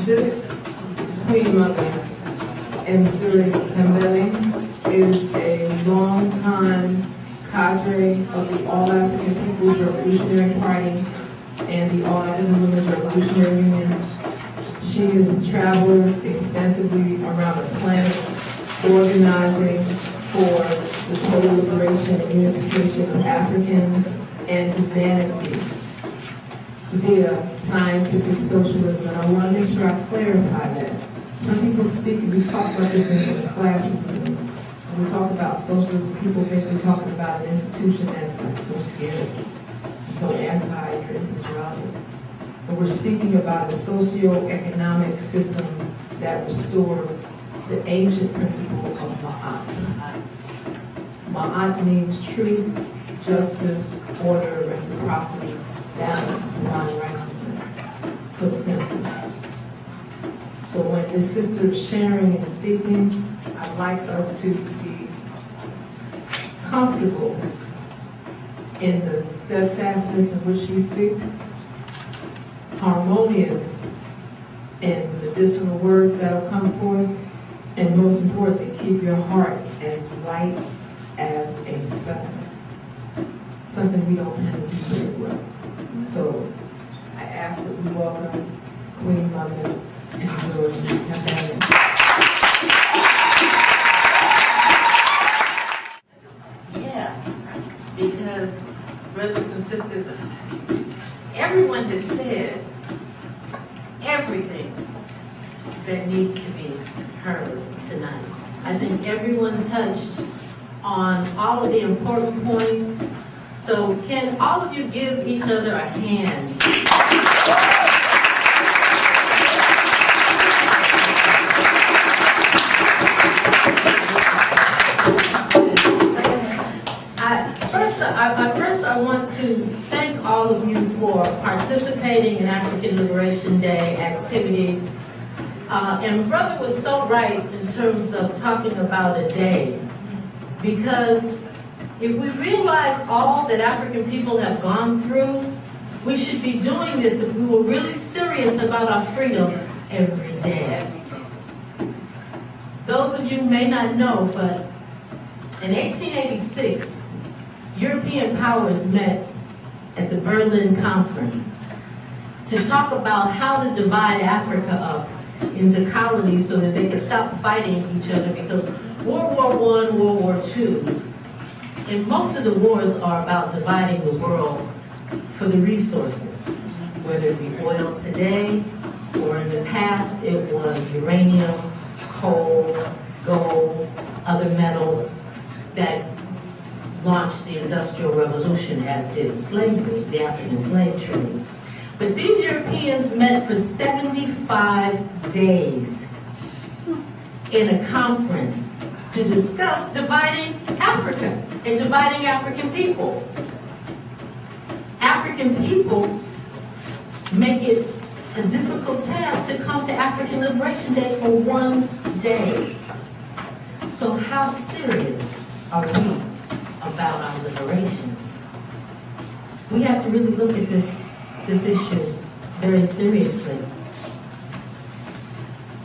This Queen Mother, Mzuri Pambeli, is a long-time cadre of the All-African People's Revolutionary Party and the All-African Women's Revolutionary Union. She has traveled extensively around the planet, organizing for the total liberation and unification of Africans and humanity via scientific socialism. And I want to make sure I clarify that. Some people speak, we talk about this in the classrooms, and when we talk about socialism, people think we're talking about an institution that's like so scary, so anti-patriotic. But we're speaking about a socio-economic system that restores the ancient principle of Ma'at. Ma'at means truth, justice, order, reciprocity, balance, divine righteousness, put simply. So when this sister is sharing and speaking, I'd like us to be comfortable in the steadfastness in which she speaks, harmonious in the medicinal words that will come forth, and most importantly, keep your heart as light as a feather. Something we don't tend to do very well. So I ask that we welcome Queen Mother and Mzuri Pambeli. Yes, because brothers and sisters, everyone has said everything that needs to be heard tonight. I think everyone touched on all of the important points. So can all of you give each other a hand? First, I want to thank all of you for participating in African Liberation Day activities. And Brother was so right in terms of talking about a day, because if we realize all that African people have gone through, we should be doing this if we were really serious about our freedom every day. Those of you who may not know, but in 1886, European powers met at the Berlin Conference to talk about how to divide Africa up into colonies so that they could stop fighting each other, because World War I, World War II, and most of the wars are about dividing the world for the resources, whether it be oil today, or in the past it was uranium, coal, gold, other metals that launched the Industrial Revolution, as did slavery, the African slave trade. But these Europeans met for 75 days in a conference to discuss dividing Africa and dividing African people. African people make it a difficult task to come to African Liberation Day for one day. So how serious are we about our liberation? We have to really look at this issue very seriously.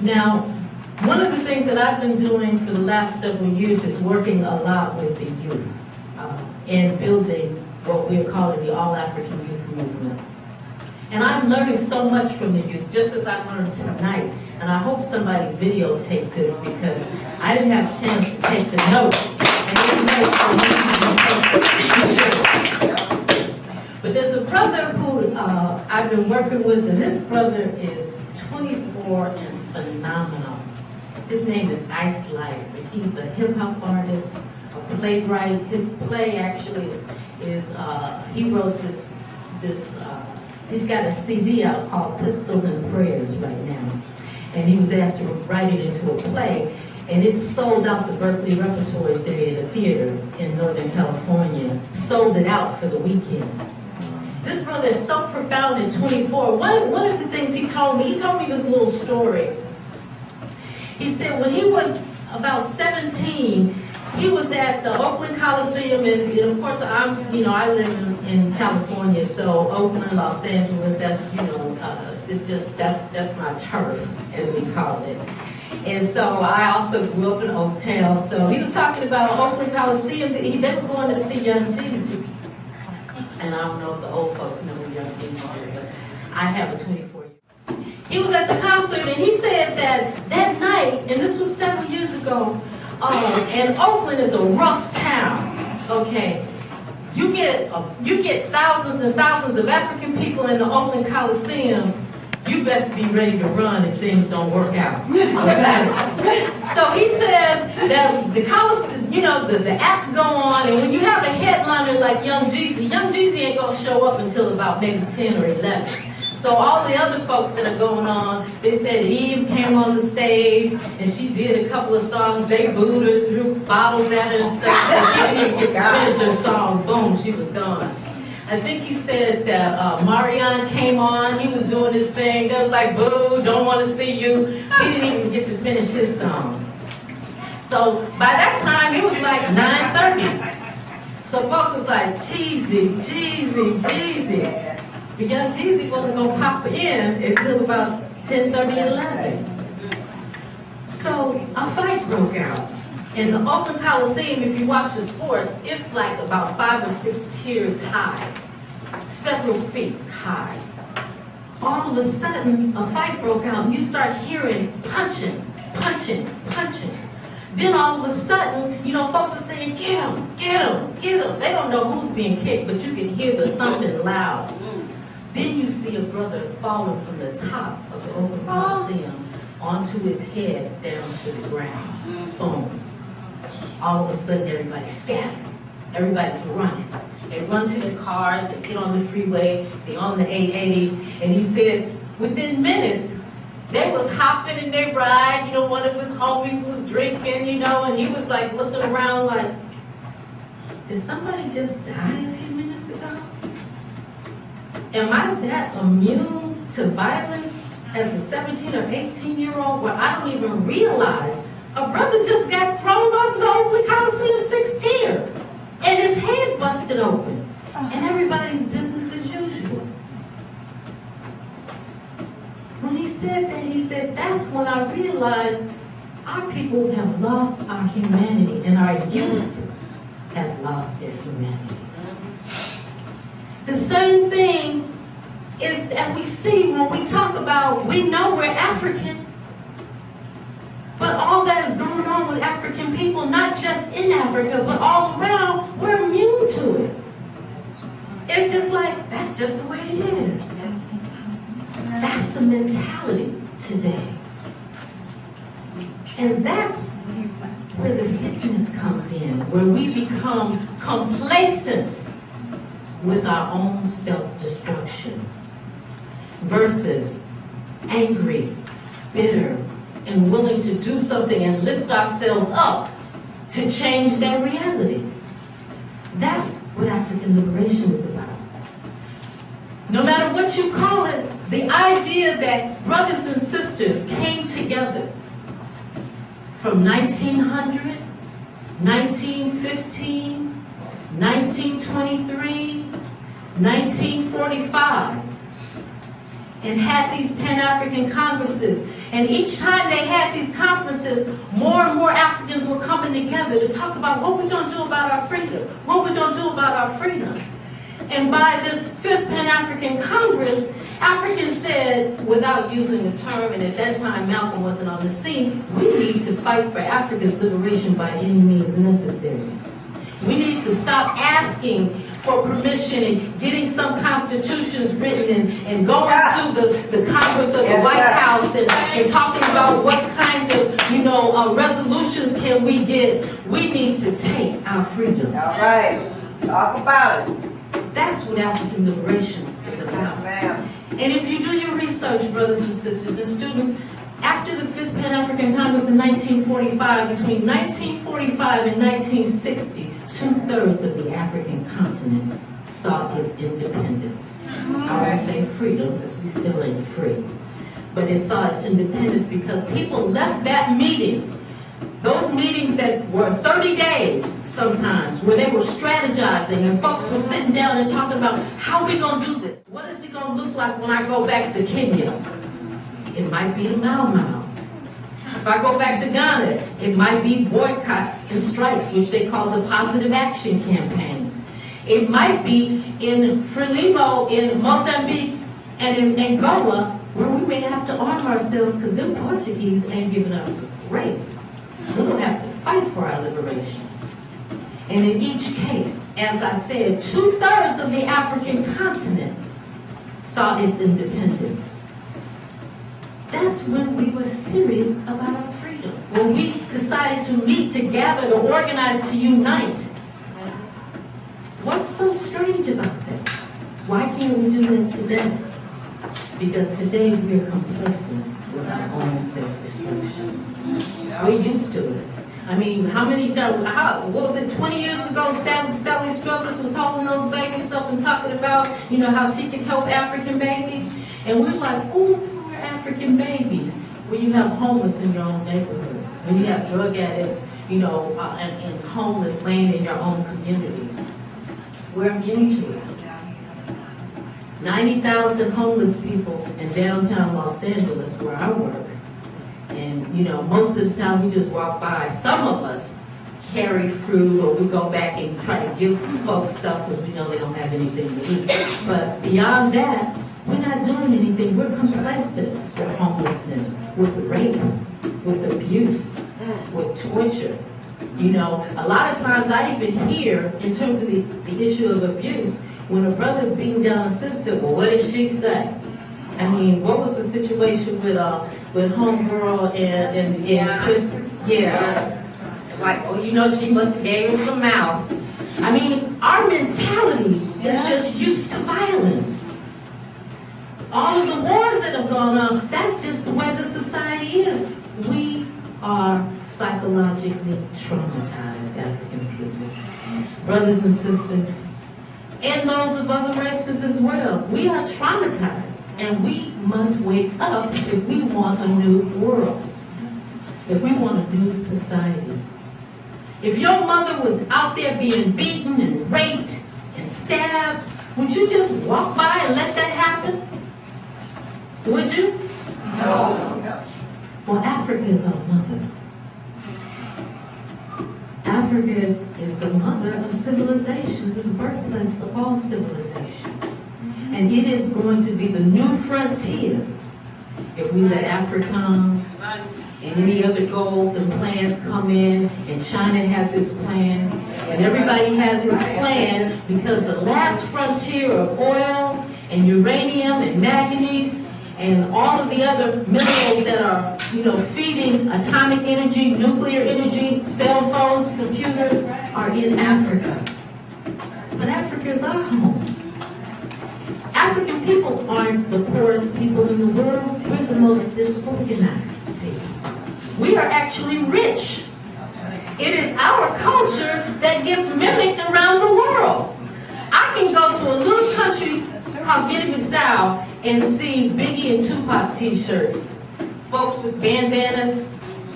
Now, one of the things that I've been doing for the last several years is working a lot with the youth and building what we are calling the All-African Youth Movement. And I'm learning so much from the youth, just as I learned tonight. And I hope somebody videotaped this, because I didn't have a chance to take the notes. And these notes are but there's a brother who I've been working with, and this brother is 24 and phenomenal. His name is Ice Life. He's a hip-hop artist, a playwright. His play actually is he wrote this he's got a CD out called Pistols and Prayers right now. And he was asked to write it into a play, and it sold out the Berkeley Repertory Theater in Northern California. Sold it out for the weekend. This brother is so profound at 24. One of the things he told me this little story. He said when he was about 17, he was at the Oakland Coliseum, and of course I live in California, so Oakland, Los Angeles, that's It's just, that's my turf, as we call it. And so I also grew up in Oaktown. So he was talking about Oakland Coliseum. They were going to see Young Jeezy. And I don't know if the old folks know who Young Jeezy is, but I have a 24-year-old. He was at the concert and he said that night, and this was several years ago, and Oakland is a rough town, okay? You get thousands and thousands of African people in the Oakland Coliseum. You best be ready to run if things don't work out. Okay? So he says that the Coliseum, you know, the acts go on, and when you have a headliner like Young Jeezy ain't gonna show up until about maybe 10 or 11. So all the other folks that are going on, they said Eve came on the stage and she did a couple of songs. They booed her, threw bottles at her and stuff. So she didn't even get to finish her song. Boom, she was gone. I think he said that Marion came on. He was doing his thing. They was like, boo, don't want to see you. He didn't even get to finish his song. So by that time, it was like 9:30. So folks was like, Jeezy. But Young Jeezy wasn't going to pop in until about 10:30, 11. So a fight broke out. In the Oakland Coliseum, if you watch the sports, it's like about 5 or 6 tiers high, several feet high. All of a sudden, a fight broke out, and you start hearing punching. Then all of a sudden, you know, folks are saying, get him. They don't know who's being kicked, but you can hear the thumping loud. Then you see a brother falling from the top of the Oakland Coliseum onto his head down to the ground. Boom. All of a sudden, everybody's scattered. Everybody's running. They run to their cars, they get on the freeway, they on the 880, and he said within minutes, they was hopping in their ride. You know, one of his homies was drinking, you know, and he was like looking around like, did somebody just die a few minutes ago? Am I that immune to violence as a 17 or 18-year-old where I don't even realize a brother just got thrown off the Oakland Coliseum 6th tier and his head busted open and everybody's business as usual? When he said that, he said, that's when I realized our people have lost our humanity and our youth has lost their humanity. The same thing is that we see when we talk about, we know we're African, but all that is going on with African people, not just in Africa, but all around, we're immune to it. It's just like, that's just the way it is. That's the mentality today. And that's where the sickness comes in, where we become complacent with our own self-destruction versus angry, bitter, and willing to do something and lift ourselves up to change that reality. That's what African liberation is about. No matter what you call it, the idea that brothers and sisters came together from 1900, 1915, 1923, 1945, and had these Pan-African Congresses. And each time they had these conferences, more and more Africans were coming together to talk about what we're going to do about our freedom, what we're going to do about our freedom. And by this 5th Pan-African Congress, Africans said, without using the term, and at that time Malcolm wasn't on the scene, we need to fight for Africa's liberation by any means necessary. We need to stop asking for permission and getting some constitutions written and going to the Congress of the White House and talking about what kind of, resolutions can we get. We need to take our freedom. All right. Talk about it. That's what African liberation is about. Yes, and if you do your research, brothers and sisters and students, after the 5th Pan-African Congress in 1945, between 1945 and 1960, 2/3 of the African continent saw its independence. I won't say freedom, because we still ain't free. But it saw its independence because people left that meeting, those meetings that were 30 days sometimes, where they were strategizing and folks were sitting down and talking about how we gonna do this. What is it going to look like when I go back to Kenya? It might be the Mau Mau. If I go back to Ghana, it might be boycotts and strikes, which they call the positive action campaigns. It might be in Frelimo, in Mozambique, and in Angola, where we may have to arm ourselves because them Portuguese ain't giving up rape. We're going to have to fight for our liberation. And in each case, as I said, 2/3 of the African continent saw its independence. That's when we were serious about our freedom. When we decided to meet, to gather, to organize, to unite. What's so strange about that? Why can't we do that today? Because today we are complacent with our own self-destruction. We're used to it. I mean, how many times, what was it, 20 years ago, Sally Struthers was holding those babies up and talking about, you know, how she can help African babies. And we're like, oh, poor African babies. When you have homeless in your own neighborhood, when you have drug addicts, you know, and homeless laying in your own communities. We're immune to it. 90,000 homeless people in downtown Los Angeles where I work. And, you know, most of the time we just walk by. Some of us carry fruit or we go back and try to give folks stuff because we know they don't have anything to eat. But beyond that, we're not doing anything. We're complacent with homelessness, with rape, with abuse, with torture. You know, a lot of times I even hear, in terms of the issue of abuse, when a brother's beating down a sister, well, what did she say? I mean, what was the situation with Homegirl and Chris? Yeah. Like, oh, you know, she must have gave him some mouth. I mean, our mentality is just used to violence. All of the wars that have gone on, that's just the way the society is. We are psychologically traumatized, African people. Brothers and sisters, and those of other races as well. We are traumatized, and we must wake up if we want a new world, if we want a new society. If your mother was out there being beaten and raped and stabbed, would you just walk by and let that happen? Would you? No. Well, Africa is our mother. Africa is the mother of civilizations, it's the birthplace of all civilization. And it is going to be the new frontier if we let Afrikaans and any other goals and plans come in, and China has its plans, and everybody has its plan, because the last frontier of oil and uranium and manganese and all of the other minerals that are, you know, feeding atomic energy, nuclear energy, cell phones, computers, are in Africa. But Africa is our home. African people aren't the poorest people in the world. We're the most disorganized people. We are actually rich. It is our culture that gets mimicked around the world. I can go to a little country called Guinea-Bissau and see Biggie and Tupac t-shirts. Folks with bandanas,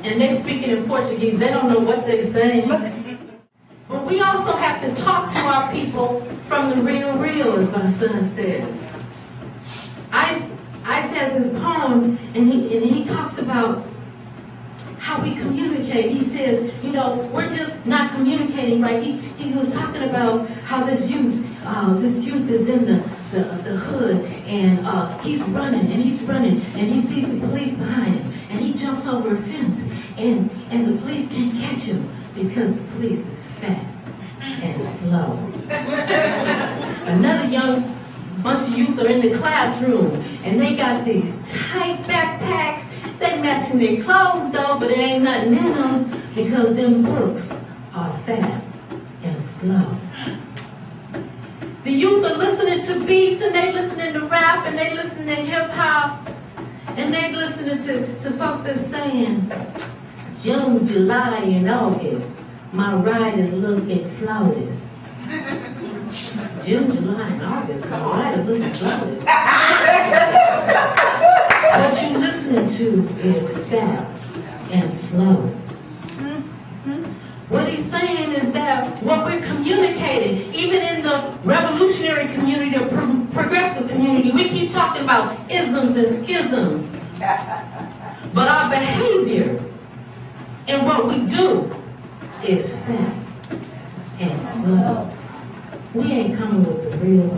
and they're speaking in Portuguese. They don't know what they're saying. But we also have to talk to our people from the real, as my son says. Ice has his poem, and he talks about how we communicate. He says, you know, we're just not communicating right. He was talking about how this youth is in the hood, and he's running, and he sees the police behind him, and he jumps over a fence, and the police can't catch him because the police is fat and slow. Another young bunch of youth are in the classroom, and they got these tight backpacks. They matching their clothes though, but it ain't nothing in them because them books are fat and slow. The youth are listening to beats, and they listening to rap, and they listening to hip hop, and they listening to folks that's saying, June, July, and August, my ride is looking flawless. June, July, and August, my ride is looking flawless. What you're listening to is fat and slow. What he's saying is that what we're communicating, even in the revolutionary community, the progressive community, we keep talking about isms and schisms. But our behavior and what we do is fat and slow. We ain't coming with the real.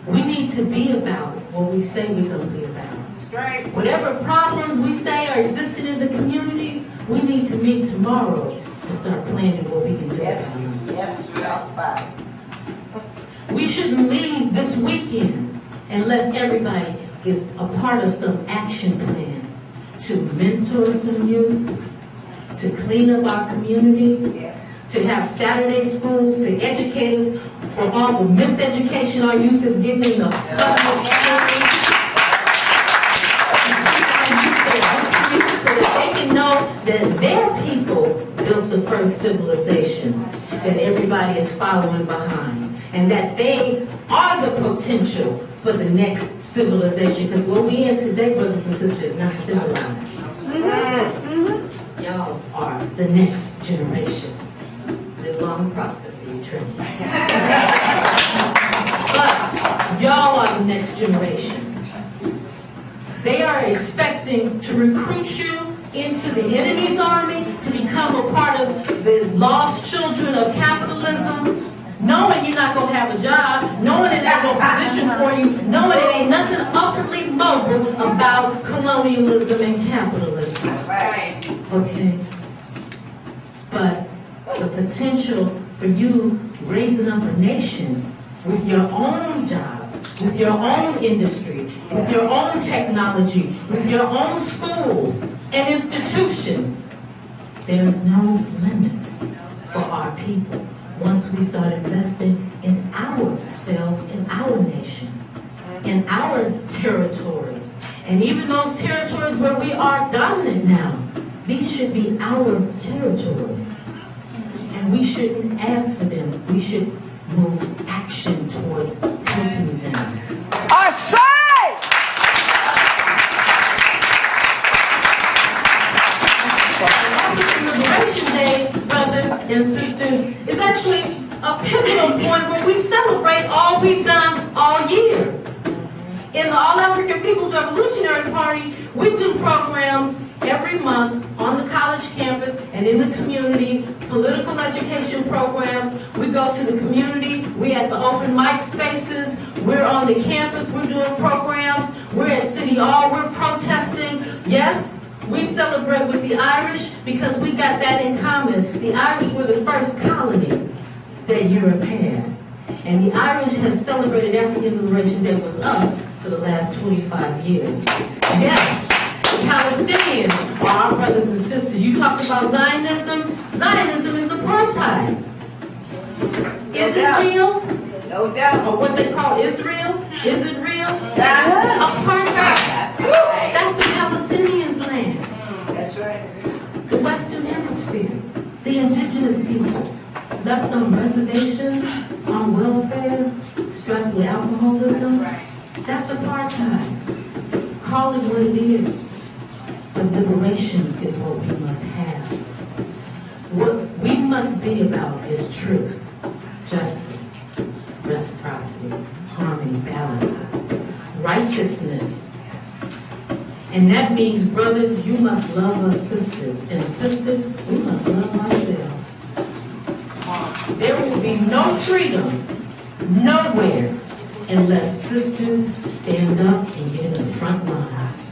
We need to be about what we say we're going to be about. Whatever problems we say are existing in the community, we need to meet tomorrow and start planning what we can do about them. Yes, talk about it. We shouldn't leave this weekend unless everybody is a part of some action plan to mentor some youth, to clean up our community, to have Saturday schools, to educate us for all the miseducation our youth is getting in the public schools. So that they can know that their people built the first civilizations that everybody is following behind, and that they are the potential for the next civilization. Because what we in today, brothers and sisters, is not civilized. Y'all are the next generation. Live long and prosper for you, Trinities. But y'all are the next generation. They are expecting to recruit you into the enemy's army to become a part of the lost children of capitalism, knowing you're not going to have a job, knowing it ain't no position for you, knowing it ain't nothing upwardly mobile about colonialism and capitalism. Right. Okay? But the potential for you raising up a nation with your own jobs, with your own industry, with your own technology, with your own schools and institutions, there's no limits for our people once we start investing in ourselves, in our nation, in our territories. And even those territories where we are dominant now, these should be our territories. And we shouldn't ask for them. We should move action towards taking them. I say! Liberation Day, brothers and sisters, is actually a pivotal point where we celebrate all we've done all year. In the All-African People's Revolutionary Party, we do programs every month on the college campus and in the community, political education programs. We go to the community, we at the open mic spaces, we're on the campus, we're doing programs, we're at City Hall, we're protesting. Yes, we celebrate with the Irish because we got that in common. The Irish were the first colony that Europe had. And the Irish have celebrated African Liberation Day with us for the last 25 years. Yes, the Palestinians are our brothers and sisters. You talked about Zionism. Zionism is apartheid. Is it real? No doubt. Or what they call Israel? Is it real? Yeah. Apartheid. That's the Palestinians' land. That's right. The Western Hemisphere, the indigenous people, left on reservations, on welfare, strapped with alcoholism. That's apartheid. Call it what it is. But liberation is what we must have. What we must be about is truth, justice, reciprocity, harmony, balance, righteousness. And that means, brothers, you must love us sisters, and sisters, we must love ourselves. There will be no freedom, nowhere, unless sisters stand up and get in the front lines.